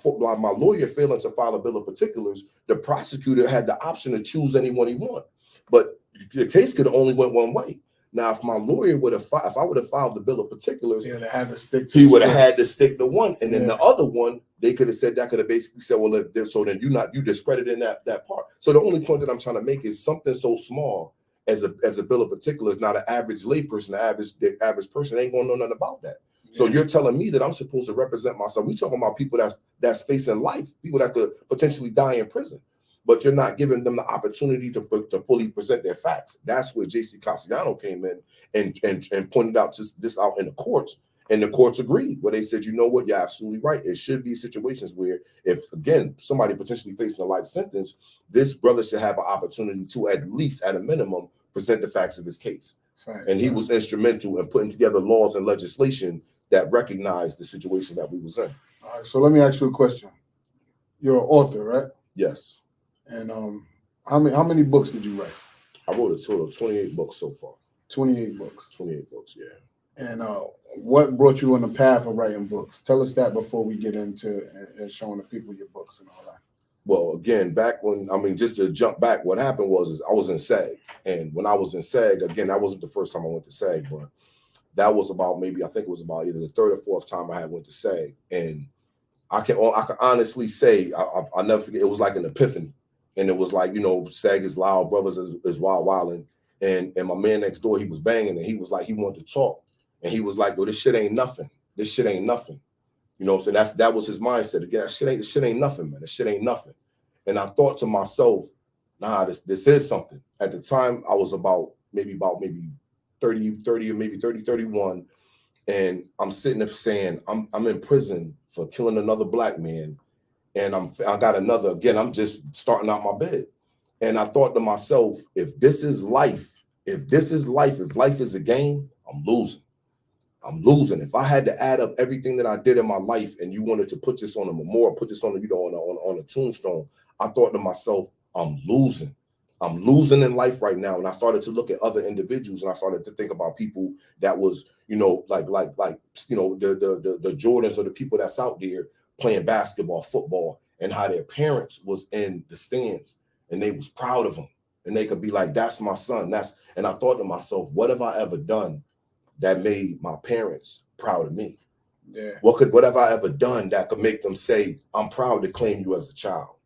lawyer failing to file a bill of particulars, the prosecutor had the option to choose anyone he wanted. But the case could have only went one way. Now, if my lawyer if I would have filed the bill of particulars, he would have had to stick to one, and then the other one, they could have said that, could have basically said, well, so then you discredited that part. So the only point that I'm trying to make is something so small as a bill of particulars. Not an average layperson, the average person ain't gonna know nothing about that. Yeah. So you're telling me that I'm supposed to represent myself? We talking about people that's facing life, people that could potentially die in prison. But you're not giving them the opportunity to fully present their facts. That's where J.C. Cassiano came in and pointed out this out in the courts, and the courts agreed. Where they said, you know what, you're absolutely right. It should be situations where, if again somebody potentially facing a life sentence, this brother should have an opportunity to at least, at a minimum, present the facts of his case. Right. And he was instrumental in putting together laws and legislation that recognized the situation that we was in. All right. So let me ask you a question. You're an author, right? Yes. And how many books did you write? I wrote a total of 28 books so far. 28 books. 28 books, yeah. And what brought you on the path of writing books? Tell us that before we get into and showing the people your books and all that. Well, again, just to jump back, what happened was I was in SAG. And when I was in SAG, again, that wasn't the first time I went to SAG, but that was about either the third or fourth time I had went to SAG. And I can honestly say, I'll never forget, it was like an epiphany. And it was like, SAG is loud, brothers is wild wilding. And my man next door, he was banging, and he was like, he wanted to talk. And he was like, "Yo, this shit ain't nothing. This shit ain't nothing." You know what I'm saying? That was his mindset. Again, this shit ain't nothing, man. This shit ain't nothing. And I thought to myself, nah, this is something. At the time, I was about maybe 30 or maybe 30, 31. And I'm sitting there saying, I'm in prison for killing another black man. And I got another, again, I'm just starting out my bed. And I thought to myself, if this is life, if life is a game, I'm losing. I'm losing. If I had to add up everything that I did in my life and you wanted to put this on a memorial, put this on, on a tombstone, I thought to myself, I'm losing. I'm losing in life right now. And I started to look at other individuals and I started to think about people that was, like the Jordans or the people that's out there playing basketball, football, and how their parents was in the stands and they was proud of them. And they could be like, that's my son. And I thought to myself, what have I ever done that made my parents proud of me? Yeah. What have I ever done that could make them say, I'm proud to claim you as a child?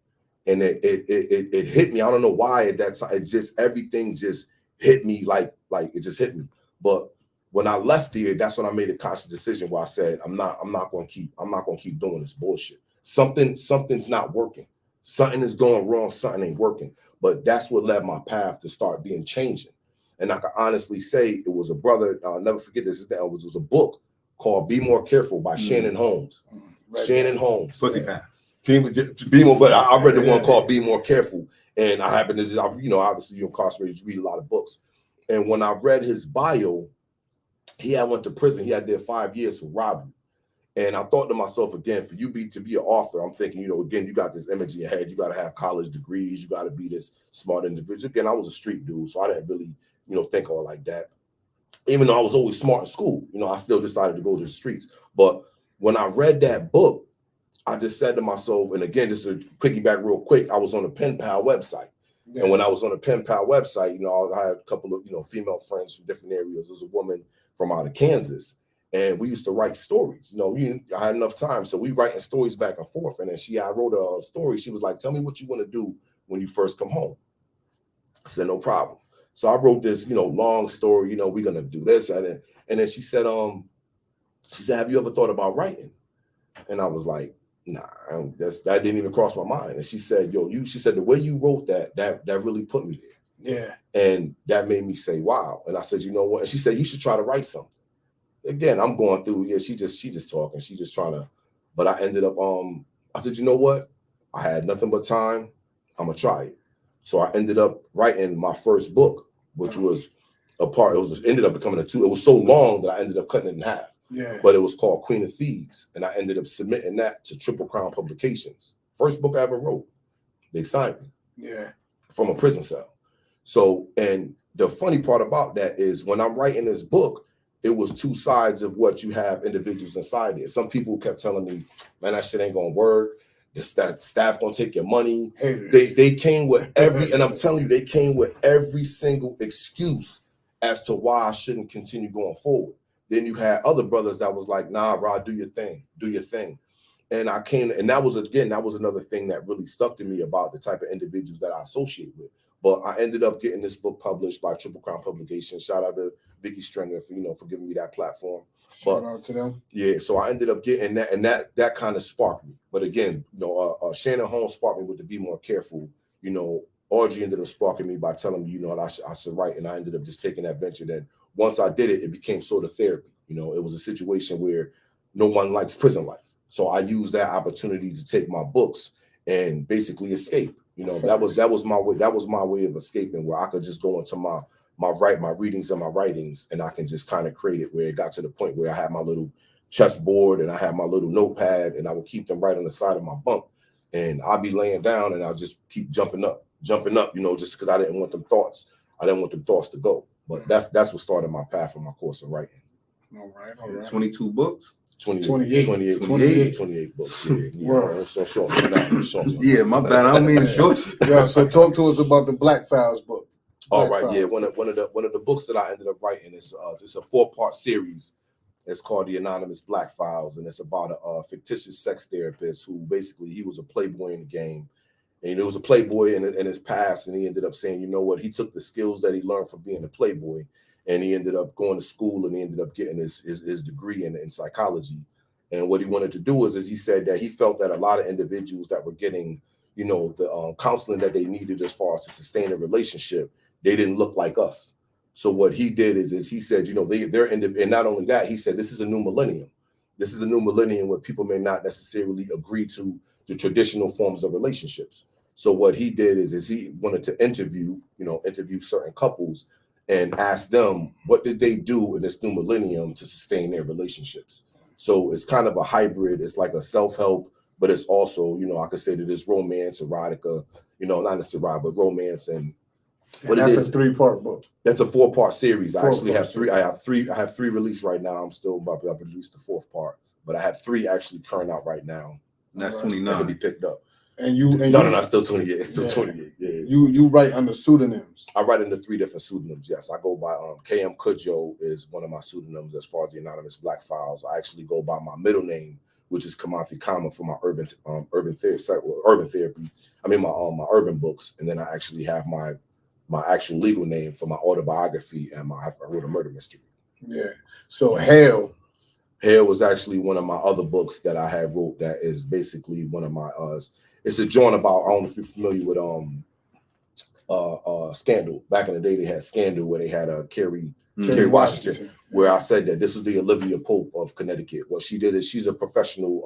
And it hit me. I don't know why at that time. It just, everything just hit me like it just hit me. But when I left here, that's when I made a conscious decision where I said, I'm not gonna keep doing this bullshit. Something's not working. Something is going wrong, something ain't working. But that's what led my path to start being changing. And I can honestly say it was a brother, I'll never forget this, it was a book called Be More Careful by Shannon Holmes. Right. Shannon Holmes. Pussy Pants. Be more, but I read the one called Be More Careful. And I happened to, obviously you're incarcerated, you read a lot of books. And when I read his bio, he had went to prison. He had did 5 years for robbery. And I thought to myself, again, for you to be an author, I'm thinking, again, you got this image in your head. You got to have college degrees. You got to be this smart individual. Again, I was a street dude, so I didn't really, think on like that. Even though I was always smart in school, I still decided to go to the streets. But when I read that book, I just said to myself, and again, just to piggyback real quick, I was on the Pen Pal website. Yeah. And when I was on the Pen Pal website, I had a couple of, female friends from different areas. There was a woman from out of Kansas. And we used to write stories. I had enough time. So we writing stories back and forth. And then I wrote a story. She was like, tell me what you want to do when you first come home. I said, no problem. So I wrote this, long story, we're going to do this. And then she said, have you ever thought about writing? And I was like, nah, that didn't even cross my mind. And she said, she said, the way you wrote that really put me there. Yeah. And that made me say, wow. And I said, you know what? And she said, you should try to write something. Again, I'm going through, she just talking. She just trying to, but I ended up, I said, you know what? I had nothing but time. I'm going to try it. So I ended up writing my first book, which was ended up becoming a 2. It was so long that I ended up cutting it in half. Yeah. But it was called Queen of Thieves. And I ended up submitting that to Triple Crown Publications. First book I ever wrote. They signed me. Yeah. From a prison cell. So, and the funny part about that is when I'm writing this book, it was 2 sides of what you have individuals inside there. Some people kept telling me, man, that shit ain't gonna work. The staff gonna take your money. They came with and I'm telling you, they came with every single excuse as to why I shouldn't continue going forward. Then you had other brothers that was like, nah, Rod, do your thing. And I came, and that was another thing that really stuck to me about the type of individuals that I associate with. But I ended up getting this book published by Triple Crown Publications. Shout out to Vicky Stringer for giving me that platform. Shout out to them. Yeah, so I ended up getting that, and that kind of sparked me. But again, Shannon Holmes sparked me with the Be More Careful. Audrey ended up sparking me by telling me, I should write, and I ended up just taking that venture. Then once I did it, it became sort of therapy. It was a situation where no one likes prison life, so I used that opportunity to take my books and basically escape. That was my way. That was my way of escaping, where I could just go into my readings and my writings, and I can just kind of create it. Where it got to the point where I had my little chessboard and I had my little notepad, and I would keep them right on the side of my bunk, and I'd be laying down and I'll just keep jumping up, just because I didn't want them thoughts. I didn't want them thoughts to go. But that's what started my path on my course of writing. All right. 22 books. 28 books. Yeah, my bad. I don't mean to short you. Yeah, so talk to us about the Black Files book. All right, yeah. One of the books that I ended up writing is it's a 4-part series. It's called The Anonymous Black Files, and it's about a fictitious sex therapist who basically he was a playboy in the game, and it was a playboy in his past, and he ended up saying, you know what, he took the skills that he learned from being a playboy, and he ended up going to school, and he ended up getting his degree in psychology. And what he wanted to do is he said that he felt that a lot of individuals that were getting, you know, the counseling that they needed as far as to sustain a relationship, they didn't look like us. So what he did is he said, you know, they're and not only that, he said this is a new millennium. This is a new millennium where people may not necessarily agree to the traditional forms of relationships. So what he did is he wanted to interview certain couples and ask them what did they do in this new millennium to sustain their relationships. So it's kind of a hybrid. It's like a self-help, but it's also, you know, I could say that it's romance, erotica, you know, not necessarily, but romance and what that's it is. a 3-part book. That's a 4-part series. I actually have three. Series. I have 3 released right now. I'm still about to release the 4th part, but I have 3 actually current out right now. And that's Right. 29. That can be picked up. And you No, still 28. It's still 28. Yeah. You write under pseudonyms. I write under 3 different pseudonyms. Yes, I go by KM Kudjo is one of my pseudonyms as far as the Anonymous Black Files. I actually go by my middle name, which is Kimathi Khama for my urban therapy. I mean my urban books, and then I actually have my actual legal name for my autobiography and I wrote a murder mystery. Yeah. So Hell was actually one of my other books that I had wrote that is basically one of my it's a joint about, I don't know if you're familiar with Scandal. Back in the day they had Scandal where they had Kerry Washington, where I said that this was the Olivia Pope of Connecticut. What she did is she's a professional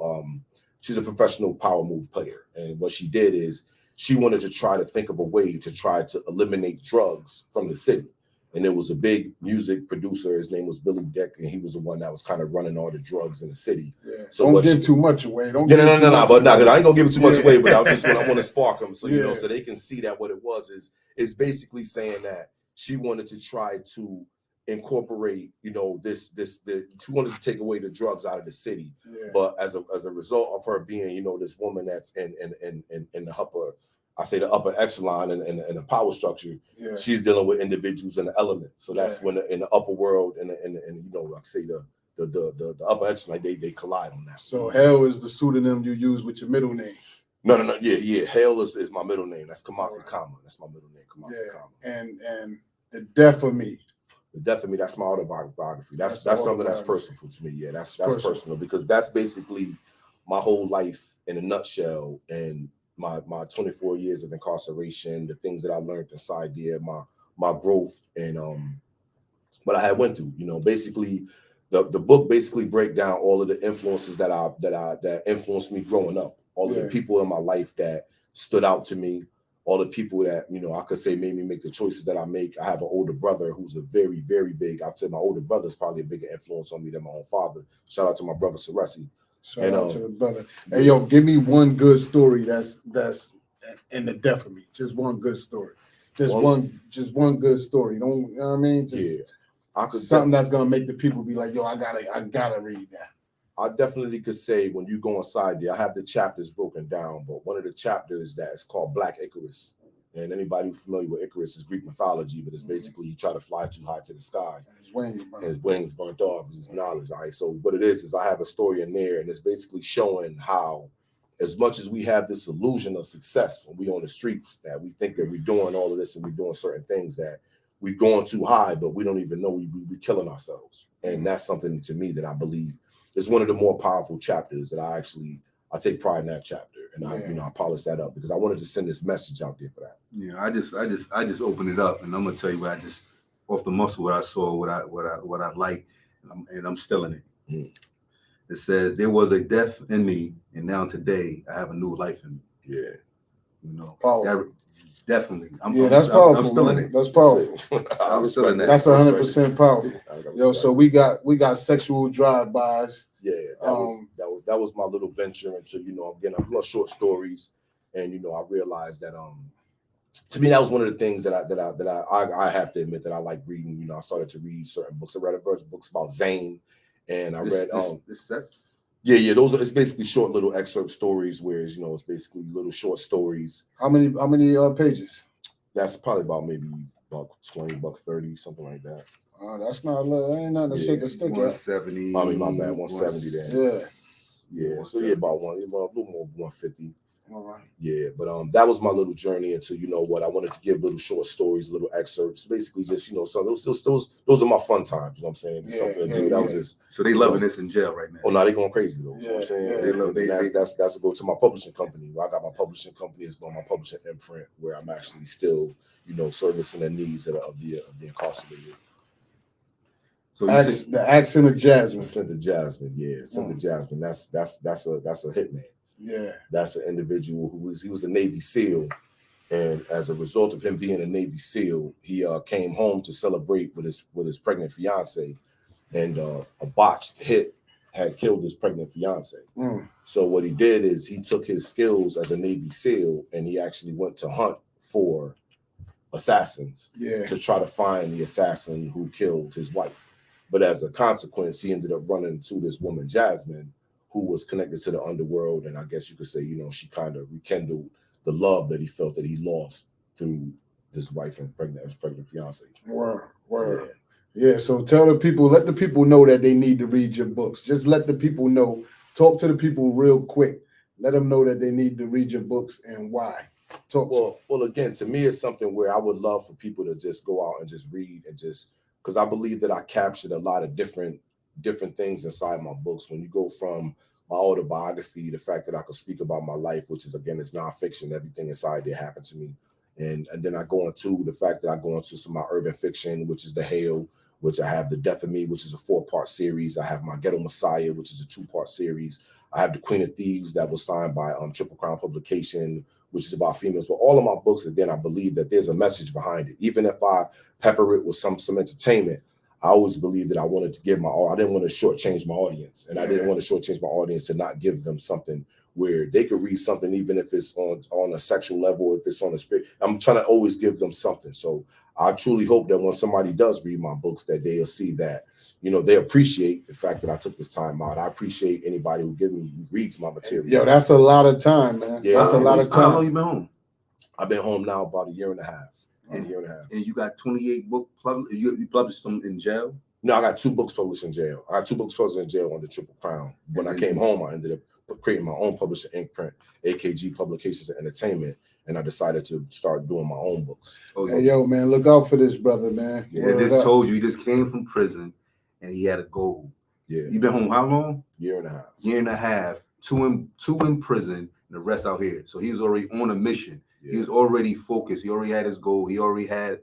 power move player. And what she did is she wanted to try to think of a way to try to eliminate drugs from the city. And there was a big music producer. His name was Billy Deck, and he was the one that was kind of running all the drugs in the city. Yeah. So don't give too much away. Don't. No. But because I ain't gonna give it too much away. But I want to spark them, so you know, so they can see that what it was is basically saying that she wanted to try to incorporate, you know, she wanted to take away the drugs out of the city. Yeah. But as a result of her being, you know, this woman that's in the upper, I say the upper echelon and the power structure, she's dealing with individuals in the element. So that's when in the upper world and you know, like say the upper echelon, they collide on that. So Hell is the pseudonym you use with your middle name. No. Yeah. Hell is my middle name. That's Kimathi Khama. That's my middle name. Kimathi Khama. And The Death of Me. The Death of Me, that's my autobiography. That's something that's personal to me. Yeah, that's personal because that's basically my whole life in a nutshell, and my 24 years of incarceration, the things that I learned inside there, my growth, and what I had went through. You know, basically the book basically break down all of the influences that influenced me growing up, all of the people in my life that stood out to me, all the people that, you know, I could say made me make the choices that I make. I have an older brother who's a very, very big, I'd say my older brother is probably a bigger influence on me than my own father. Shout out to my brother Saresi. Shout out to the brother. Hey, yo, give me one good story that's in The Death of Me. Just one good story. Just one good story. Don't, you know what I mean? Just I could something that's gonna make the people be like, yo, I gotta read that. I definitely could say when you go inside there, I have the chapters broken down, but one of the chapters that is called Black Icarus. And anybody who's familiar with Icarus is Greek mythology, but it's basically you try to fly too high to the sky. And his wings burnt off, his knowledge. All right. So what it is I have a story in there, and it's basically showing how, as much as we have this illusion of success when we on the streets, that we think that we're doing all of this and we're doing certain things, that we're going too high, but we don't even know we're killing ourselves. And that's something to me that I believe is one of the more powerful chapters that I take pride in that chapter, and I polish that up because I wanted to send this message out there for that. Yeah, I just opened it up, and I'm gonna tell you what I just off the muscle what I saw, what I like, and I'm still in it. It says there was a death in me, and now today I have a new life in me. Yeah, you know, powerful. Definitely. That's powerful. I'm still in it. That's powerful. I'm still in that. That's 100% powerful. Yo, so we got sexual drive-bys. Yeah, that was my little venture into, you know, again, I'm doing short stories, and you know, I realized that to me that was one of the things that I have to admit that I like reading. You know, I started to read certain books. I read a bunch of books about Zane, and I read this sex. Yeah, those are, it's basically short little excerpt stories, whereas, you know, it's basically little short stories. How many pages? That's probably about maybe about 20, about 30, something like that. That's not a little, ain't nothing to shake a stick at. 170. I mean, my bad, 170 then. Yeah. So about a little more 150. All right. Yeah, but that was my little journey into, you know what, I wanted to give little short stories, little excerpts, basically just, you know, so those are my fun times, you know what I'm saying? Just something to do. That was just, so they loving this in jail right now. oh no, they going crazy though. You know what I'm saying? Yeah, That's a go to my publishing company. I got my publishing company, it's on my publishing imprint, where I'm actually still, you know, servicing the needs of the incarcerated. So the accent of Jasmine. Scent of Jasmine, yeah. Scent of Jasmine. That's a hitman. Yeah. That's an individual he was a Navy SEAL. And as a result of him being a Navy SEAL, he came home to celebrate with his pregnant fiance, and a botched hit had killed his pregnant fiance. So what he did is he took his skills as a Navy SEAL and he actually went to hunt for assassins to try to find the assassin who killed his wife. But as a consequence, he ended up running into this woman, Jasmine, who was connected to the underworld. And I guess you could say, you know, she kind of rekindled the love that he felt that he lost through his wife and pregnant fiance. Word. Yeah. So tell the people, let the people know that they need to read your books. Just let the people know. Talk to the people real quick. Let them know that they need to read your books and why. Well, again, to me, it's something where I would love for people to just go out and just read and just, because I believe that I captured a lot of different things inside my books. When you go from my autobiography, the fact that I could speak about my life, which is, again, it's nonfiction, everything inside there happened to me. And then I go into the fact that I go into some of my urban fiction, which is The Hail, which I have The Death of Me, which is a 4-part series. I have my Ghetto Messiah, which is a 2-part series. I have The Queen of Thieves that was signed by Triple Crown Publication, which is about females. But all of my books, again, I believe that there's a message behind it. Even if I pepper it with some entertainment, I always believed that I wanted to give my all. I didn't want to shortchange my audience. And I didn't want to shortchange my audience to not give them something where they could read something, even if it's on a sexual level, if it's on a spirit. I'm trying to always give them something. So I truly hope that when somebody does read my books, that they'll see that, you know, they appreciate the fact that I took this time out. I appreciate anybody who reads my material. Yo, that's a lot of time, man. Yeah, that's a lot of time. How long you been home? I've been home now about a year and a half. And you got 28 books published. You published them in jail? No, I got 2 books published in jail. I got 2 books published in jail under Triple Crown. When I came home, I ended up creating my own publishing imprint, AKG Publications and Entertainment, and I decided to start doing my own books. Hey, yo, man, look out for this brother, man. Yeah, just told you, he just came from prison and he had a goal. Yeah. You been home how long? Year and a half. Year and a half. Two in prison and the rest out here. So he was already on a mission. Yeah. He was already focused. He already had his goal. He already had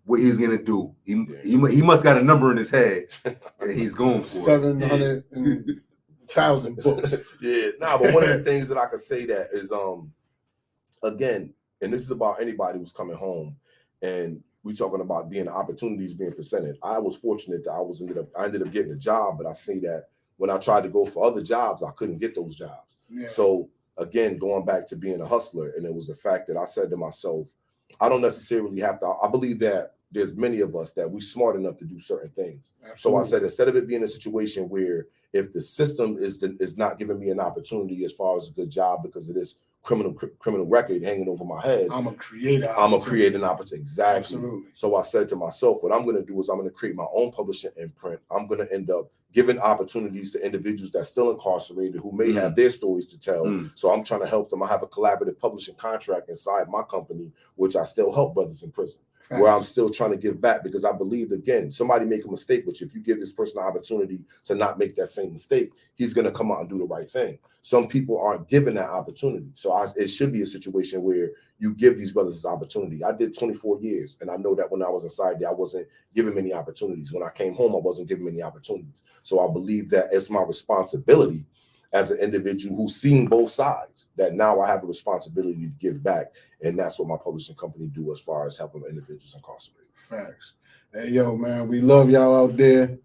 what he was gonna do. He must got a number in his head and he's going for 700,000 books. But one of the things that I could say that is again, and this is about anybody who's coming home, and we talking about being opportunities being presented. I was fortunate that I ended up getting a job, but I see that when I tried to go for other jobs, I couldn't get those jobs. Yeah. So again, going back to being a hustler, and it was the fact that I said to myself, I don't necessarily have to. I believe that there's many of us that we're smart enough to do certain things. Absolutely. So I said, instead of it being a situation where if the system is not giving me an opportunity as far as a good job because of this criminal record hanging over my head, I'm gonna create an opportunity. Exactly. Absolutely. So I said to myself, what I'm gonna do is I'm gonna create my own publishing imprint. I'm gonna end up giving opportunities to individuals that's still incarcerated who may have their stories to tell. So I'm trying to help them. I have a collaborative publishing contract inside my company, which I still help brothers in prison. Where I'm still trying to give back, because I believe, again, somebody make a mistake, but if you give this person an opportunity to not make that same mistake, he's going to come out and do the right thing. Some people aren't given that opportunity. So it should be a situation where you give these brothers this opportunity. I did 24 years, and I know that when I was inside there, I wasn't given many opportunities. When I came home, I wasn't given many opportunities. So I believe that it's my responsibility as an individual who's seen both sides, that now I have a responsibility to give back. And that's what my publishing company do as far as helping individuals incarcerated. Facts. Hey, yo, man, we love y'all out there.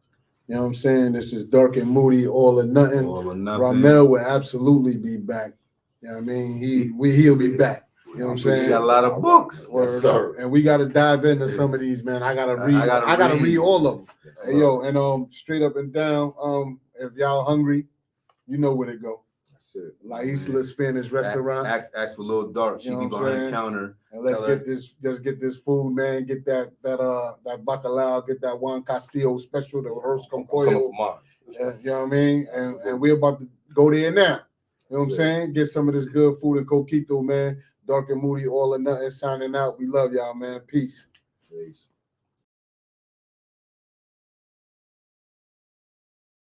You know what I'm saying? This is Darc and Moody, All or Nothing. All or Nothing. Ramel will absolutely be back. You know what I mean? He'll be back. You know what I'm saying? We got a lot of books. Yes, sir. And we got to dive into some of these, man. I gotta read all of them. Yes, hey, yo, and straight up and down, if y'all hungry, you know where to go. That's it. La Isla Spanish Restaurant. Ask for Little Darc. She be behind the counter. And let's get this food, man. Get that bacalao. Get that Juan Castillo special, the Hearst con Pollo. You know what I mean? And we're about to go there now. You know what I'm saying? Get some of this good food in Coquito, man. Darc and Moody, all or nothing, signing out. We love y'all, man. Peace. Peace.